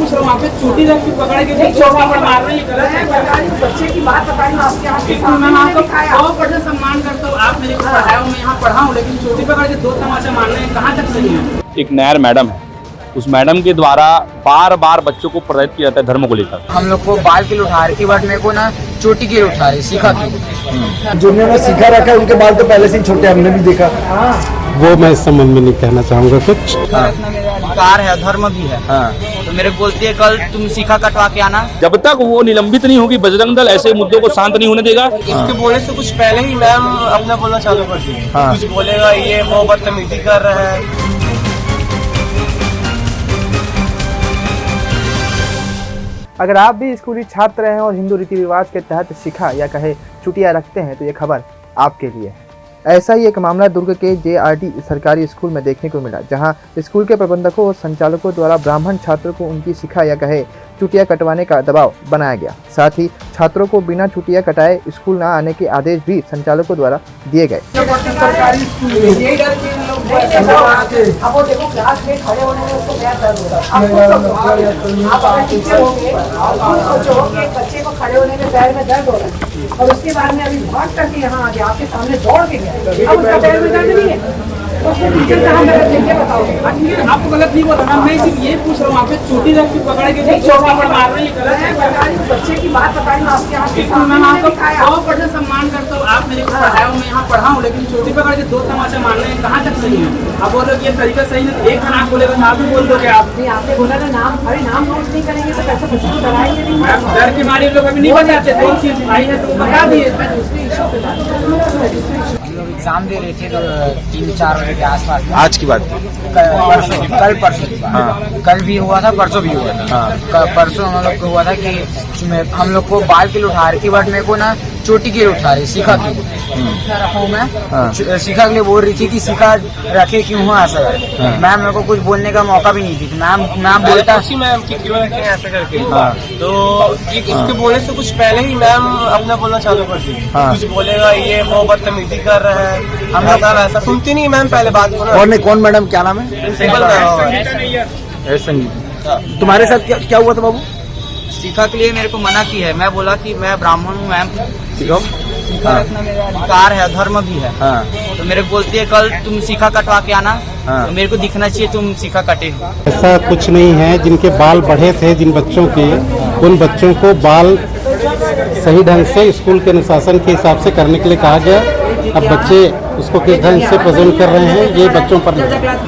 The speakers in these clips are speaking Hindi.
पूछ रहा हूँ, आप पे चोटी रख के पकड़ के चौका पर मार रहे हैं, गलत है। बच्चे की बात बता रही हूँ आपके यहाँ के सामने, मैं आपको 100% सम्मान करता हूँ। आप मेरे को पढ़ाया हो, मैं यहाँ पढ़ा हूँ, लेकिन चोटी पकड़ के 2 तमाचे मार रहे हैं, कहाँ तक सही है? एक नायर मैडम है, उस मैडम के द्वारा बार बार बच्चों को प्रेरित किया जाता है धर्म को लेकर। हम लोग को बाल के लिए उठा रही थी, बट मेरे को ना चोटी के लिए उठा रही, सीखा की। जिन्होंने सीखा रखा है उनके बाल तो पहले से ही छोटे, हमने भी देखा। वो मैं इस संबंध में नहीं कहना चाहूँगा कुछ। कार है, धर्म भी है। तो मेरे को बोलती है कल तुम सीखा कटवा के आना। जब तक वो निलंबित नहीं होगी, बजरंग दल ऐसे मुद्दों को शांत नहीं होने देगा। इसके बोलने से कुछ पहले ही मैम अपना बोलना चालू कर दी। कुछ बोलेगा ये वो बदतमीजी कर रहा है। अगर आप भी स्कूली छात्र हैं और हिंदू रीति रिवाज के तहत शिखा या कहे चुटिया रखते हैं तो ये खबर आपके लिए है। ऐसा ही एक मामला दुर्ग के JRD सरकारी स्कूल में देखने को मिला, जहां स्कूल के प्रबंधकों और संचालकों द्वारा ब्राह्मण छात्रों को उनकी शिखा या कहे चुटिया कटवाने का दबाव बनाया गया। साथ ही छात्रों को बिना चुटिया कटाए स्कूल न आने के आदेश भी संचालकों द्वारा दिए गए। और उसके बाद में अभी भाग करके यहाँ आ गया, आपके सामने दौड़ के गया, अब उसका पैर में दर्द नहीं है। आपको गलत नहीं बोल रहा, मैं सिर्फ ये पूछ रहा हूँ, आप पे चोटी रख के पकड़ के चौका पर मार रहे हैं, गलत है। बच्चे की बात बता रही हूँ आपके यहाँ के सामने, मैं आपको 100% सम्मान करता हूँ। आप मेरे को पढ़ाया हो, मैं यहाँ पढ़ा हूँ, लेकिन चोटी पकड़ के 2 तमाचे मार रहे हैं, कहाँ तक सही है? आप बोल रहे हो ये तरीका सही नहीं। एक नाम बोलेगा, नाम भी बोल दोगे आप। आपने बोला ना नाम, अरे नाम नोट नहीं करेंगे तो कैसे बच्चे को डराएंगे नहीं? डर के मारे लोग अभी नहीं बचाते, 2 चीज भाई है तो बता दिए। हम लोग एग्जाम दे रहे थे तो 3-4 बजे के आसपास। आज की बात कल परसों की बात। कल भी हुआ था, परसों भी हुआ था। परसों हम लोग को हुआ था कि हम लोग को बाल के लिए उठा रही थी, बट मेरे को ना चोटी के लिए उठा रही, सीखा की रखा हूँ मैं। सीखा के लिए बोल रही थी कि सीखा रखे क्यों हुआ ऐसा। मैम मेरे को कुछ बोलने का मौका भी नहीं दी। मैम बोलता मैम कि क्यों रखे ऐसा करके। तो इसके बोलने से कुछ पहले ही मैम अपना बोलना चालू कर दी। कुछ बोलेगा ये वो बदतमीजी कर रहा है, हम लोग ऐसा सुनती नहीं मैम पहले बात को। कौन मैडम, क्या नाम है? Principal ma'am. संगीत। तुम्हारे साथ क्या हुआ था बाबू? सीखा के लिए मेरे को मना की है। मैं बोला कि मैं ब्राह्मण हूँ मैम, सीखा रखना मेरा अधिकार है, धर्म भी है। तो मेरे को बोलती है कल तुम सीखा कटवा के आना। तो मेरे को दिखना चाहिए तुम सीखा कटे हो। ऐसा कुछ नहीं है। जिनके बाल बढ़े थे, जिन बच्चों के, उन बच्चों को बाल सही ढंग से स्कूल के अनुशासन के हिसाब से करने के लिए कहा गया। अब बच्चे उसको किस ढंग से प्रेजेंट कर रहे हैं ये बच्चों पर,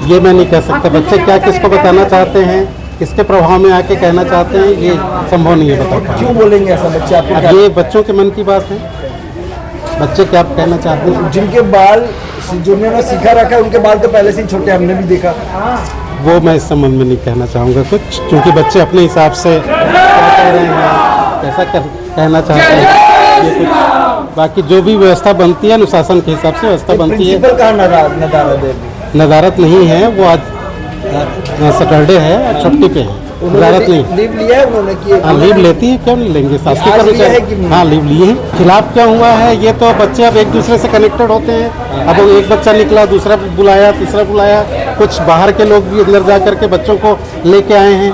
ये मैं नहीं कह सकता। बच्चे क्या किसको बताना चाहते हैं, किसके प्रभाव में आके कहना चाहते हैं, ये संभव नहीं है बता पाना। क्यों बोलेंगे ऐसा बच्चे? आपको ये बच्चों के मन की बात है, बच्चे क्या कहना चाहते हैं। जिनके बाल, जिन्होंने सीखा रखा है उनके बाल तो पहले से ही छोटे, हमने भी देखा। वो मैं इस संबंध में नहीं कहना चाहूँगा कुछ, क्योंकि बच्चे अपने हिसाब से क्या कह रहे हैं, कैसा कहना चाहते हैं ये कुछ। बाकी जो भी व्यवस्था बनती है अनुशासन के हिसाब से व्यवस्था बनती है। प्रिंसिपल कहाँ नदारत नहीं है, वो आज सैटरडे है, छुट्टी पे है, नदारत नहीं। लीव लिया है उन्होंने? हाँ लीव लेती है, क्यों नहीं लेंगे? शासकीय कर्मचारी। हाँ लीव लिए हैं। खिलाफ क्या हुआ है, ये तो बच्चे अब एक दूसरे से कनेक्टेड होते हैं। अब एक बच्चा निकला, दूसरा बुलाया, तीसरा बुलाया, कुछ बाहर के लोग भी अंदर जा करके बच्चों को लेके आए हैं।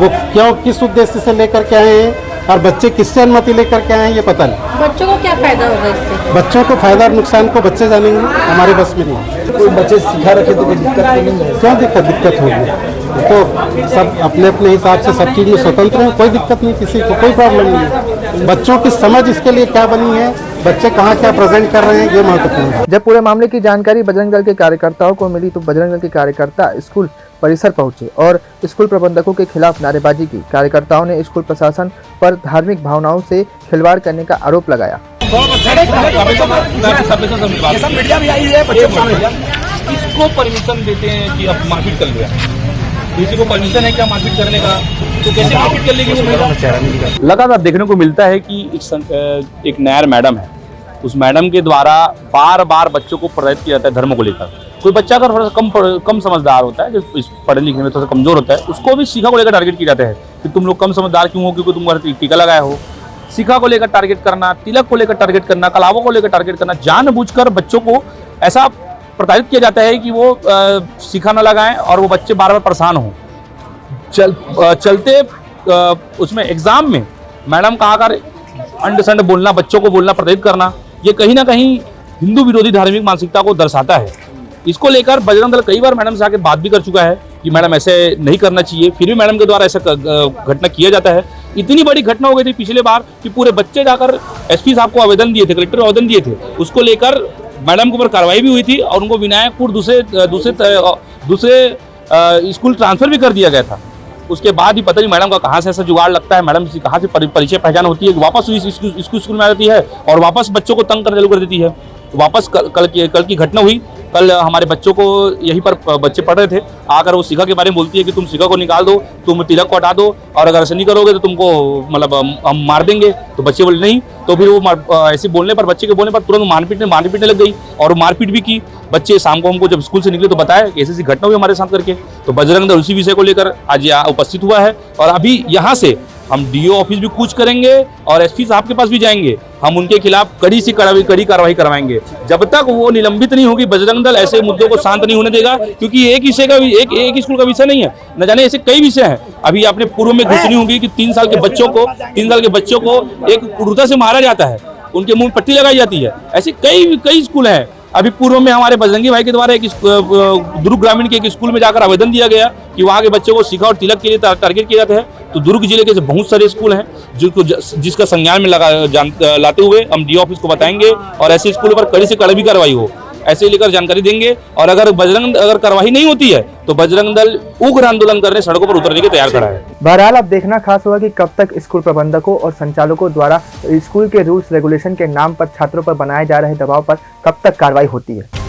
वो क्यों, किस उद्देश्य से लेकर के आए हैं और बच्चे किससे अनुमति लेकर के आए हैं ये पता नहीं। बच्चों को क्या फायदा होगा इससे? बच्चों को फायदा और नुकसान को बच्चे जानेंगे, हमारे बस में नहीं। कोई बच्चे सीखा रखे तो कोई दिक्कत तो नहीं है? क्यों दिक्कत होगी? तो सब अपने अपने हिसाब से सब चीज़ में स्वतंत्र हैं, कोई दिक्कत नहीं, किसी को कोई प्रॉब्लम नहीं है। बच्चों की समझ इसके लिए क्या बनी है, बच्चे कहाँ क्या प्रेजेंट कर रहे हैं, ये महत्वपूर्ण है। जब पूरे मामले की जानकारी बजरंग दल के कार्यकर्ताओं को मिली तो बजरंग दल के कार्यकर्ता स्कूल परिसर पहुंचे और स्कूल प्रबंधकों के खिलाफ नारेबाजी की। कार्यकर्ताओं ने स्कूल प्रशासन पर धार्मिक भावनाओं से खिलवाड़ करने का आरोप लगाया। इसको परमिशन देते हैं कि अब मारपीट कर लिया, किसी को परमिशन है क्या मारपीट करने का? तो कैसे मारपीट कर लेगी वो महिला? लगातार देखने को मिलता है कि एक नायर मैडम है, उस मैडम के द्वारा बार बार बच्चों को प्रेरित किया जाता है धर्म को लेकर। कोई बच्चा अगर थोड़ा सा कम समझदार होता है, जो पढ़ने लिखने में थोड़ा सा कमजोर होता है, उसको भी शिखा को लेकर टारगेट किया जाता है कि तुम लोग कम समझदार क्यों हो, क्योंकि तुम टीका लगाए हो। शिखा को लेकर टारगेट करना, तिलक को लेकर टारगेट करना, कलावों को लेकर टारगेट करना, जानबूझकर बच्चों को ऐसा प्रताड़ित किया जाता है कि वो शिखा न लगाएं और वो बच्चे बार बार परेशान हों। चलते उसमें एग्जाम में मैडम का आकर अंड संड बोलना, बच्चों को बोलना, प्रेरित करना, ये कहीं ना कहीं हिंदू विरोधी धार्मिक मानसिकता को दर्शाता है। इसको लेकर बजरंग दल कई बार मैडम से आके बात भी कर चुका है कि मैडम ऐसे नहीं करना चाहिए, फिर भी मैडम के द्वारा ऐसा घटना किया जाता है। इतनी बड़ी घटना हो गई थी पिछले बार कि पूरे बच्चे जाकर एसपी साहब को आवेदन दिए थे, कलेक्टर को आवेदन दिए थे, उसको लेकर मैडम के ऊपर कार्रवाई भी हुई थी और उनको विनायकपुर दूसरे स्कूल ट्रांसफर भी कर दिया गया था। उसके बाद ही पता नहीं मैडम का कहाँ से ऐसा जुगाड़ लगता है, मैडम से कहाँ से परिचय पहचान होती है, वापस इसको स्कूल में आ जाती है और वापस बच्चों को तंग करना चालू कर देती है। वापस कल की घटना हुई। कल हमारे बच्चों को यहीं पर बच्चे पढ़ रहे थे, आकर वो शिखा के बारे में बोलती है कि तुम शिखा को निकाल दो, तुम तिलक को हटा दो और अगर ऐसा नहीं करोगे तो तुमको मतलब हम मार देंगे। तो बच्चे बोले नहीं, तो फिर वो ऐसे बोलने पर, बच्चे के बोलने पर तुरंत मारपीटने लग गई और मारपीट भी की। बच्चे शाम को हमको जब स्कूल से निकले तो बताया कि ऐसी घटना हुई हमारे साथ करके। तो बजरंग दल उसी विषय को लेकर आज यहाँ उपस्थित हुआ है और अभी यहाँ से हम डीओ ऑफिस भी कूच करेंगे और एसपी साहब के पास भी जाएंगे। हम उनके खिलाफ कड़ी से कड़ी कार्रवाई करवाएंगे। जब तक वो निलंबित नहीं होगी बजरंग दल ऐसे मुद्दों को शांत नहीं होने देगा, क्योंकि एक विषय का एक स्कूल का विषय नहीं है, न जाने ऐसे कई विषय हैं। अभी आपने पूर्व में घुसनी होगी कि 3 साल के बच्चों को एक क्रूरता से मारा जाता है, उनके मुंह में पट्टी लगाई जाती है। ऐसे कई स्कूल हैं। अभी पूर्व में हमारे बजरंगी भाई के द्वारा एक दुर्ग ग्रामीण के एक स्कूल में जाकर आवेदन दिया गया कि वहाँ के बच्चों को शिखा और तिलक के लिए टारगेट किया जाता है। तो दुर्ग जिले के बहुत सारे स्कूल हैं जिसका संज्ञान में लाते हुए हम डीओ ऑफिस को बताएंगे और ऐसे स्कूलों पर कड़ी से कड़ी कार्रवाई हो, ऐसे लेकर जानकारी देंगे। और अगर कार्रवाई नहीं होती है तो बजरंग दल उग्र आंदोलन करने सड़कों पर उतरने के तैयार खड़ा है। बहरहाल अब देखना खास होगा कि कब तक स्कूल प्रबंधकों और संचालकों द्वारा स्कूल के रूल्स रेगुलेशन के नाम पर छात्रों पर बनाए जा रहे दबाव पर कब तक कार्रवाई होती है।